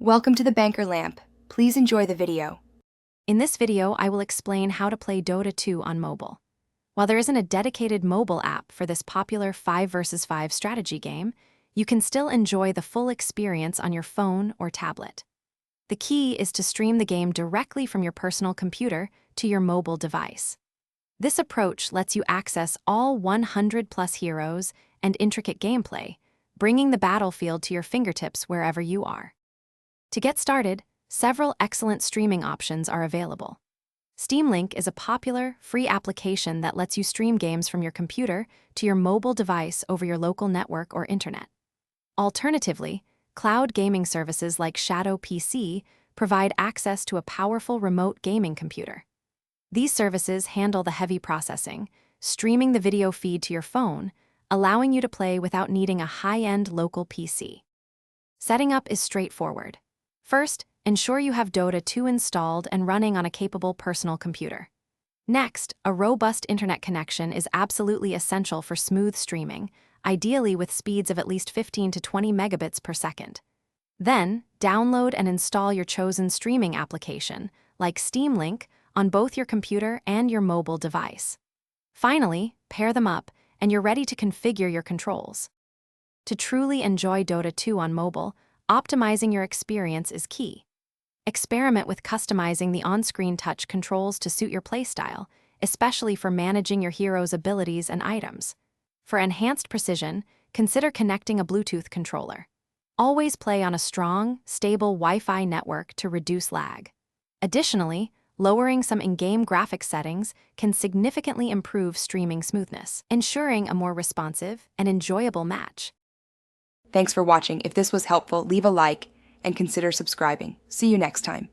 Welcome to the Banker Lamp. Please enjoy the video. In this video, I will explain how to play Dota 2 on mobile. While there isn't a dedicated mobile app for this popular 5 versus 5 strategy game, you can still enjoy the full experience on your phone or tablet. The key is to stream the game directly from your personal computer to your mobile device. This approach lets you access all 100+ heroes and intricate gameplay, bringing the battlefield to your fingertips wherever you are. To get started, several excellent streaming options are available. Steam Link is a popular, free application that lets you stream games from your computer to your mobile device over your local network or internet. Alternatively, cloud gaming services like Shadow PC provide access to a powerful remote gaming computer. These services handle the heavy processing, streaming the video feed to your phone, allowing you to play without needing a high-end local PC. Setting up is straightforward. First, ensure you have Dota 2 installed and running on a capable personal computer. Next, a robust internet connection is absolutely essential for smooth streaming, ideally with speeds of at least 15 to 20 megabits per second. Then, download and install your chosen streaming application, like Steam Link, on both your computer and your mobile device. Finally, pair them up, and you're ready to configure your controls. To truly enjoy Dota 2 on mobile, optimizing your experience is key. Experiment with customizing the on-screen touch controls to suit your playstyle, especially for managing your hero's abilities and items. For enhanced precision, consider connecting a Bluetooth controller. Always play on a strong, stable Wi-Fi network to reduce lag. Additionally, lowering some in-game graphics settings can significantly improve streaming smoothness, ensuring a more responsive and enjoyable match. Thanks for watching. If this was helpful, leave a like and consider subscribing. See you next time.